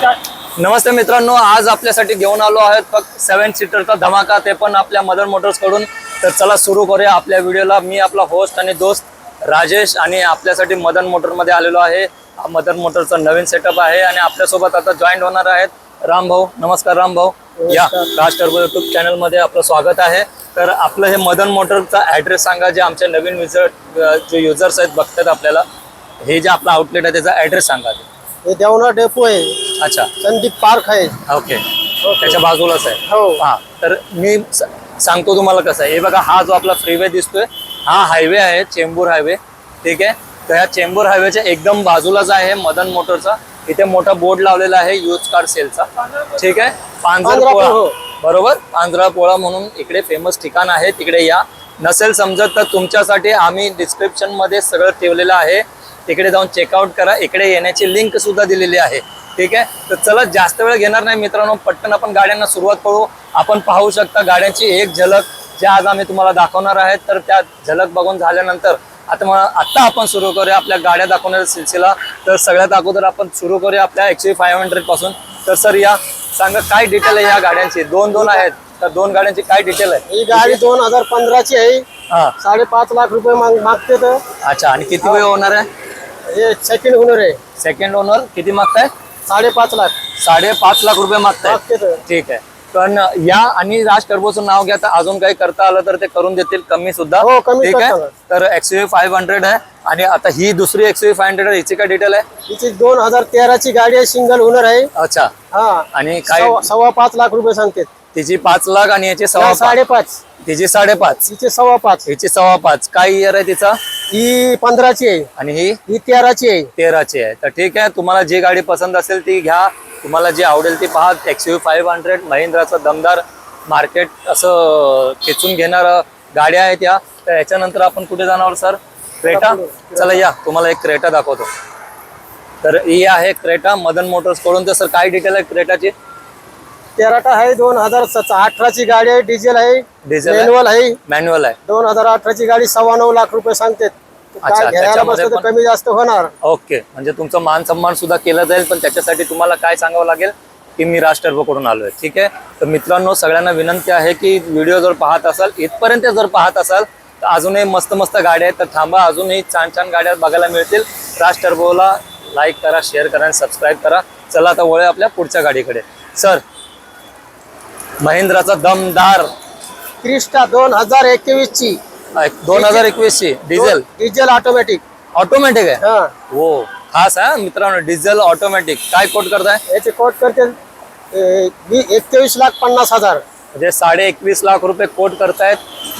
नमस्ते मित्रांनो, आज आपल्यासाठी घेऊन आलो आहेत फक्त 7 सीटरचा धमाका, ते पण आपल्या मदन मोटर्स कडून। तर चला सुरू करूया आपल्या व्हिडिओला। मी आपला होस्ट आणि दोस्त राजेश आणि आपल्यासाठी मदन मोटर मध्ये आलेलो आहे। मदन मोटरचा नवीन सेटअप आहे आणि आपल्यासोबत आता जॉईन होणार आहेत राम भाऊ। नमस्कार राम भाऊ, या राज टर्बो यूट्यूब चॅनल मध्ये आपलं स्वागत आहे। तर आपलं हे मदन मोटरचा ॲड्रेस सांगा, जे आमचे नवीन जे युजर्स आहेत बघतात आपल्याला, हे जे आपला आउटलेट आहे त्याचा ॲड्रेस सांगा। हे देवना डेपो आहे। अच्छा, संदीप पार्क आहे। ओके, त्याच्या बाजूलाच आहे। हो हा, तर मी सांगतो तुम्हाला कसं आहे। हे बघा, हा जो आपला फ्रीवे दिसतोय हा हायवे आहे, चेंबूर हायवे, ठीक आहे। तर ह्या चेंबूर हायवेच्या एकदम बाजूलाच आहे मदन मोटरचा। इथे मोठा बोर्ड लावलेला आहे यूज कार सेलचा, ठीक आहे। पांजरपोळा, बरोबर, पांजरपोळा म्हणून इकडे फेमस ठिकाण आहे, तिकडे या। नसेल समजत तर तुमच्यासाठी आम्ही डिस्क्रिप्शन मध्ये सगळं ठेवलेलं आहे, तिकडे जाऊन चेकआउट करा। इकडे येण्याची लिंक सुद्धा दिलेली आहे, ठीक आहे। तर चला, जास्त वेळ घेणार नाही मित्रांनो, पटकन आपण गाड्यांना सुरुवात करू। आपण पाहू शकता गाड्यांची एक झलक जे आज आम्ही तुम्हाला दाखवणार आहेत। तर त्या झलक बघून झाल्यानंतर आता आपण सुरू करूया आपल्या गाड्या दाखवण्याचा सिलसिला। तर सगळ्यात अगोदर आपण सुरू करूया आपल्या XUV500 पासून। तर सर, या सांगा काय डिटेल आहे या गाड्यांची? दोन आहेत, तर दोन गाड्यांची काय डिटेल आहे? ही गाडी 2015 ची आहे। हा, 5.5 लाख रुपये मागते तर। अच्छा, आणि किती वेळ होणार आहे? हे सेकंड ओनर आहे। सेकंड ओनर किती मागताय? 5.5 लाख। 5.5 लाख रुपये मागताय, मागते तर। ठीक आहे। पण या आणि राज टर्बोचं नाव घ्या, तर अजून काही करता आलं तर ते करून देतील, कमी सुद्धा, हो, कमी ठीक आहे। करतात। तर XUV500 आहे आणि आता ही दुसरी XUV500 आहे, हिची काय डिटेल आहे? हिची 2013 ची गाडी आहे, सिंगल ओनर आहे। अच्छा, हा, आणि काय? 5.5 लाख रुपये सांगते। तिची 5 लाख आणि याची 5.5, 5.5, तिची 5.5, हिची 5.5, हिची 5.5। काय इयर आहे तिचा? ही 15 ची आहे आणि ही ही 13 ची आहे। 13 ची आहे। तर ठीक आहे, तुम्हाला जी गाडी पसंत असेल ती घ्या, तुम्हाला जी आवडेल ती पहा। XUV500 महिंद्राचा दमदार मार्केट असं खेचून घेणार गाड्या आहेत या। तर याच्यानंतर आपण कुठे जाणार सर? क्रेटा, चला या, तुम्हाला एक क्रेटा दाखवतो। तर ही आहे क्रेटा मदन मोटर्स कडून। तर सर काय डिटेल आहे क्रेटाची? टेराटा आहे, 2018 ची गाडी आहे, डिझेल आहे, डिझेल मॅन्युअल आहे। मॅन्युअल आहे, 2018 ची गाडी 9.25 लाख रुपये सांगते। अच्छा, काय घ्यायला त्याच्यामध्ये बसलं तर पण- कमी जास्त होणार। ओके। म्हणजे तुमचं मान सन्मान सुद्धा केलं जाईल, पण त्याच्यासाठी तुम्हाला काय सांगावं लागेल की मी राज टर्बो कडून आलोय, ठीक आहे। तर मित्रांनो, सगळ्यांना विनंती आहे की व्हिडिओ जर पाहत असाल, इथपर्यंत जर पाहत असाल तर अजूनही मस्त मस्त गाड्या आहेत, तर थांबा, अजूनही छान छान गाड्या बघायला मिळतील। राज टर्बोला लाईक करा, शेअर करा आणि सबस्क्राईब करा। चला आता वळूया आपल्या पुढच्या गाडीकडे। सर, महिंद्राचा दमदार क्रिस्टा 2021 ची 2021 ची डिझेल ऑटोमॅटिक। ऑटोमॅटिक आहे, हा, हो, खास आहे मित्रांनो, डिझेल ऑटोमॅटिक। काय कोट करताय? याचे कोट करते 21,50,000। म्हणजे 21.5 लाख रुपये कोट करतायत।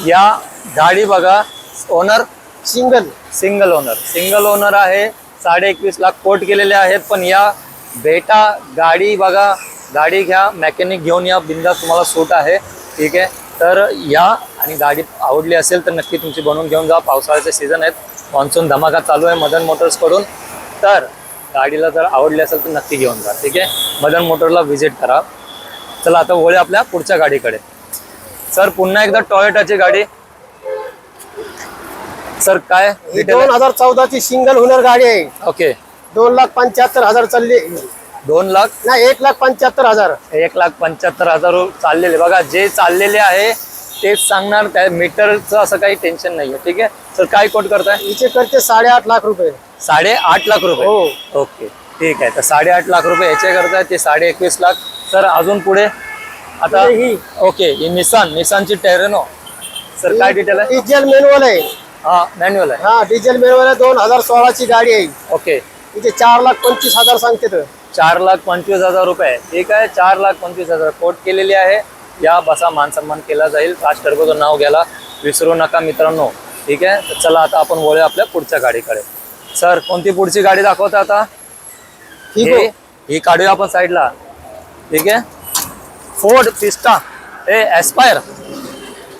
या गाडी बघा, ओनर सिंगल सिंगल ओनर आहे, 21.5 लाख कोट केलेले आहेत। पण या बेटा गाडी बघा, गाडी घ्या, मेकॅनिक घेऊन या, बिंदास, तुम्हाला सूट आहे, ठीक आहे। तर या, आणि गाडी आवडली असेल तर नक्की तुमची बनवून घेऊन जा। पावसाळ्याचे सीझन आहेत, मान्सून धमाका चालू आहे मदन मोटर्स कडून। तर गाडीला जर आवडली असेल तर नक्की घेऊन जा, ठीक आहे। मदन मोटरला व्हिजिट करा। चला आता वळूया आपल्या पुढच्या गाडीकडे। सर, पुन्हा एकदा टोयोटाची गाडी। सर, काय डिटेल आहे? 2014 ची सिंगल ओनर गाडी आहे। ओके, 2,75,000 चालली, 2 लाख नाही 1,75,000। 1,75,000 चाललेले बघा, जे चाललेले आहे तेच सांगणार, त्या मीटरचं असं काही टेन्शन नाहीये, ठीक आहे। सर, काय कोट करताय? हिचे करते 8.5 लाख रुपये। 8.5 लाख रुपये, हो, ओके, ठीक आहे। तर 8.5 लाख रुपये याचे करताय, ते 21.5 लाख। सर, अजून पुढे आता ही ओके, ही निसानची टेरेनो। सर, काय डिटेल आहे? डिझेल मॅन्युअल आहे। हा, मॅन्युअल आहे, हा, डिझेल मॅन्युअल आहे, 2016 ची गाडी आहे। ओके। तिथे 4,25,000 सांगते तर। 4,25,000 रुपये, ठीक आहे। 4,25,000 कोट केलेली आहे। या, बसा, मान सन्मान केला जाईल। राज टर्बोचं नाव घ्यायला विसरू नका मित्रांनो, ठीक आहे। तर चला आता आपण वळूया आपल्या पुढच्या गाडीकडे। सर, कोणती पुढची गाडी दाखवता आता? ही काढूया आपण साईडला, ठीक आहे। Ford fiesta, Aspire,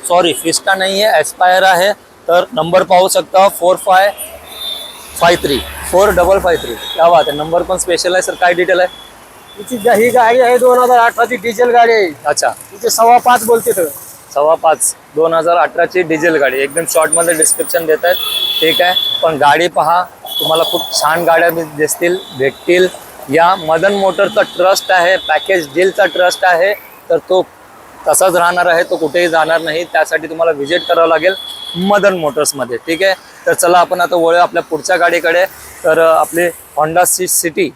sorry, fiesta नाही आहे, एस्पायर आहे। तर नंबर पाहू शकता, 4553 क्या बात आहे, नंबर पण स्पेशल आहे। सर, काय डिटेल आहे? ही गाडी आहे 2018 ची डिझेल गाडी आहे। अच्छा, तिथे 5.25 बोलते तर। 5.25, 2018 ची डिझेल गाडी, एकदम शॉर्ट मध्ये डिस्क्रिप्शन देत आहेत, ठीक आहे। पण गाडी पहा, तुम्हाला खूप छान गाड्या दिसतील, भेटतील, या मदन मोटरचा ट्रस्ट आहे, पॅकेज डीलचा ट्रस्ट आहे, तर तो तसाच राहणार आहे, तो कुठेही जाणार नाही. त्यासाठी तुम्हाला व्हिजिट करावं लागेल मदन मोटर्समध्ये. ठीक आहे, तर चला आपण आता वळूया आपल्या पुढच्या गाडीकडे. तर आपली होंडा सिटी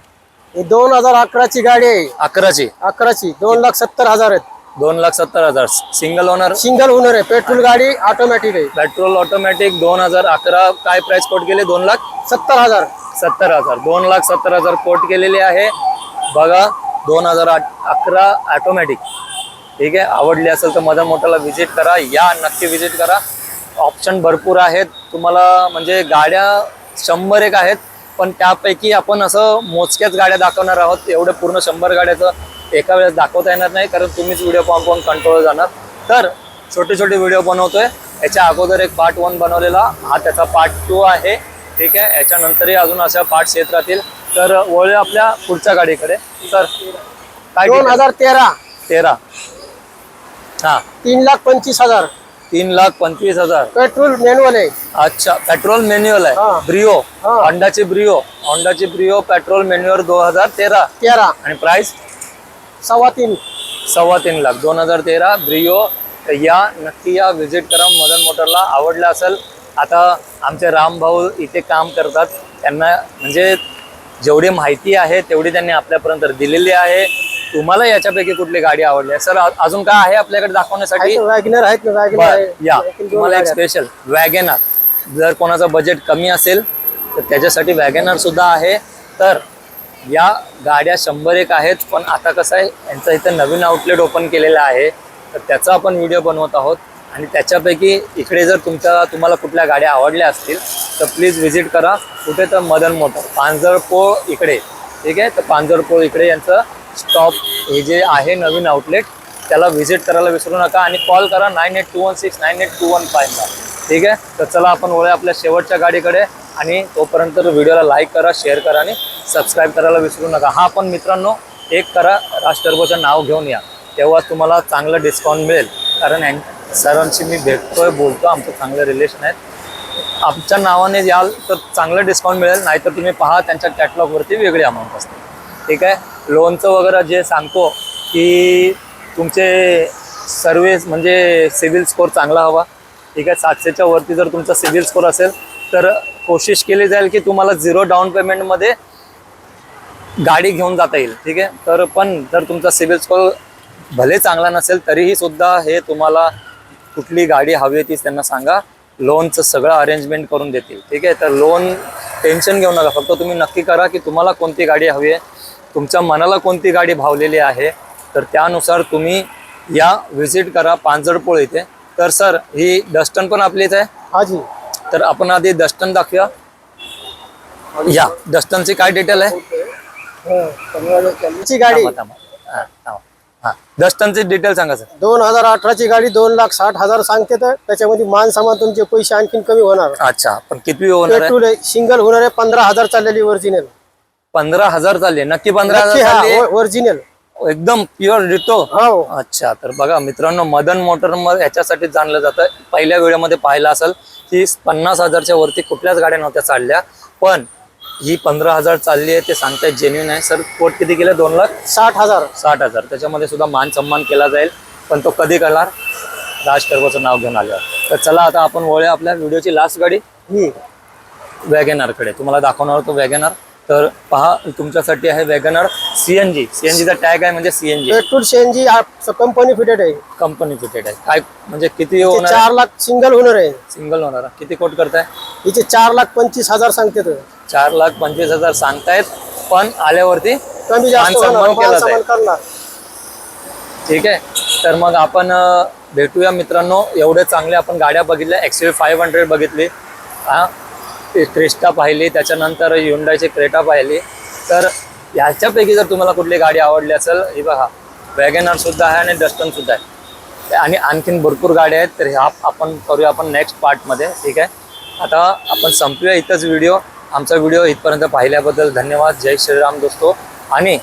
ही 2011ची गाडी आहे. 11ची 2,70,000 आहेत. 2,70,000 सिंगल ओनर, सिंगल ओनर आहे. पेट्रोल गाडी ऑटोमॅटिक आहे. Petrol automatic. 2011 काय प्राइस कोट केले? 70,000. 2,70,000. 2,70,000 कोट केलेली आहे बघा. 2011 ऑटोमॅटिक. ठीक आहे, आवडली असेल तर मदन मोटरला व्हिजिट करा, या नक्की व्हिजिट करा. ऑप्शन भरपूर आहेत तुम्हाला, म्हणजे गाड्या 100 आहेत, पण त्यापैकी आपण असं मोजक्याच गाड्या दाखवणार आहोत. एवढे पूर्ण 100 गाड्याचं एका वेळेस दाखवता येणार नाही, कारण तुम्हीच व्हिडिओ पाहून कंट्रोल जाणार. तर छोटे छोटे व्हिडिओ बनवतोय. याच्या अगोदर एक पार्ट 1 बनवलेला, हा त्याचा पार्ट 2 आहे. ठीक आहे, याच्यानंतरही अजून अशा पार्ट्स येत राहतील. तर वळूया आपल्या पुढच्या गाडीकडे. तर काय 2013 हा 3,25,000. 3,25,000. पेट्रोल मॅन्युअल आहे. अच्छा, पेट्रोल मॅन्युअल आहे. हा. ब्रिओ, हा. होंडाची ब्रिओ पेट्रोल मॅन्युअल 2013. आणि प्राइस 3.25 लाख. 2013 ब्रिओ. या नक्की या, व्हिजिट करा मदन मोटरला. आवडलं असेल. आता आमचे राम भाऊ इथे काम करतात, त्यांना म्हणजे जेवढी माहिती आहे तेवढी त्यांनी आपल्यापर्यंत दिलेली आहे. तुम्हाला याच्यापैकी कुठली गाडी आवडली आहे सर? अजून काय आहे आपल्याकडे दाखवण्यासाठी? वॅगनर आहेत ना, वॅगनर आहे. या तुम्हाला एक स्पेशल वॅगनर, जर कोणाचं बजेट कमी असेल तर त्याच्यासाठी वॅगनर सुद्धा आहे. तर या गाड्या 100 आहेत, पण आता कसं आहे, यांचं इथं नवीन आउटलेट ओपन केलेलं आहे, तर त्याचा आपण व्हिडिओ बनवत आहोत. आणि त्याच्यापैकी इकडे जर तुम्हाला कुठल्या गाड्या आवडल्या असतील तर प्लीज व्हिजिट करा. कुठे? तर मदन मोटर, पांजरपोळ इकडे. ठीक आहे, तर पांजरपोळ इकडे यांचं स्टॉप हे जे आहे नवीन आउटलेट, त्याला व्हिजिट करायला विसरू नका. आणि कॉल करा 9821698215. ठीक आहे, तर चला आपण वळूया आपल्या शेवटच्या गाडीकडे. आणि तोपर्यंत व्हिडिओला लाईक करा, शेअर करा आणि सबस्क्राईब करायला विसरू नका. हा पण मित्रांनो एक करा, राज टर्बोचं नाव घेऊन या, तेव्हा तुम्हाला चांगलं डिस्काउंट मिळेल. कारण सरांशी मी भेटतोय, बोलतो, आमचं चांगलं रिलेशन आहे. आमच्या नावाने याल तर चांगलं डिस्काउंट मिळेल, नाहीतर तुम्ही पहा त्यांच्या कॅटलॉगवरती वेगळी अमाऊंट असते. ठीक आहे, लोनचं वगैरे जे सांगतो की तुमचे सर्व्हिस म्हणजे सिबिल स्कोर चांगला हवा. ठीक आहे, 700च्या वरती जर तुमचा सिबिल स्कोर असेल तर कोशिश केली जाईल की तुम्हाला 0 डाऊन पेमेंटमध्ये गाडी घेऊन जाता येईल. ठीक आहे, तर पण जर तुमचा सिबिल स्कोर भले चांगला नसेल तरीही सुद्धा हे तुम्हाला कुठली गाडी हवी आहे ती त्यांना सांगा, लोनचं सगळं अरेंजमेंट करून देतील. ठीक आहे, तर लोन टेन्शन घेऊ नका, फक्त तुम्ही नक्की करा की तुम्हाला कोणती गाडी हवी आहे, तुमच्या मनाला कोणती गाडी भावलेली आहे, तर त्यानुसार तुम्ही या, व्हिजिट करा पांजरपोळ इथे. तर सर ही डस्टन पण आपलीच आहे? हा जी. तर आपण आधी डस्टन दाखवूया. या डस्टनची काय डिटेल आहे? गाडी डस्टनची डिटेल सांगा सर. 2018ची गाडी 2,60,000 सांगते, तर त्याच्यामध्ये मान सामान तुमचे पैसे आणखीन कमी होणार. अच्छा, पण किती होणार आहे? पेट्रोल सिंगल होणार आहे. 15,000 चाललेली ओरिजिनल. 15,000 चालले? नक्की 15,000 ओरिजिनल एकदम प्युअर डिटो? हो. अच्छा, तर बघा मित्रांनो, मदन मोटर मध्ये याच्यासाठी जाणलं जातं. पहिल्या व्हिडिओमध्ये पाहिलं असेल की 50,000च्या वरती कुठल्याच गाड्या नव्हत्या चालल्या, पण ही 15,000 चालली आहे, ते सांगतायत जेन्युइन आहे. सर कोट किती केलं? 2,60,000. 60,000. त्याच्यामध्ये सुद्धा मान सन्मान केला जाईल, पण तो कधी करणार? राज टर्बोचं नाव घेऊन आल्यावर. तर चला आता आपण वळूया आपल्या व्हिडिओची लास्ट गाडी वॅगनर कडे. तुम्हाला दाखवणार होतो वॅगनर. तर पहा, तुमच्यासाठी आहे वॅगनर सीएनजी. सीएनजीचा टॅग आहे, म्हणजे CNG petrol CNG company fitted आहे. कंपनी फिटेड आहे. काय म्हणजे किती होणार? 4 लाख सिंगल होणार आहे. सिंगल होणार. किती कोट करताय? हिचे 4,25,000 सांगते. 4,25,000 सांगतायत, पण आल्यावरती कमी जास्त सन्मान केला होणार, जाईल. करणार. ठीक आहे, तर मग आपण भेटूया मित्रांनो. एवढे चांगले आपण गाड्या बघितल्या. XUV 500 बघितली, क्रिस्टा पाहिली, त्याच्यानंतर ह्युंडाईची क्रेटा पाहिली. तर याच्यापैकी जर तुम्हाला कुठली गाडी आवडली असेल, ही बघा वॅगनर सुद्धा आहे आणि डस्टन सुद्धा आहे, आणि आणखीन भरपूर गाड्या आहेत. तर ह्या आपण करूया आपण नेक्स्ट पार्टमध्ये. ठीक आहे, आता आपण संपूया इथंच व्हिडिओ. आमचा व्हिडिओ इथपर्यंत पाहिल्याबद्दल धन्यवाद. जय श्रीराम दोस्तो, आणि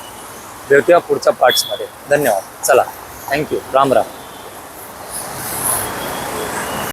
भेटूया पुढच्या पार्ट्समध्ये. धन्यवाद. चला, थँक्यू. राम राम.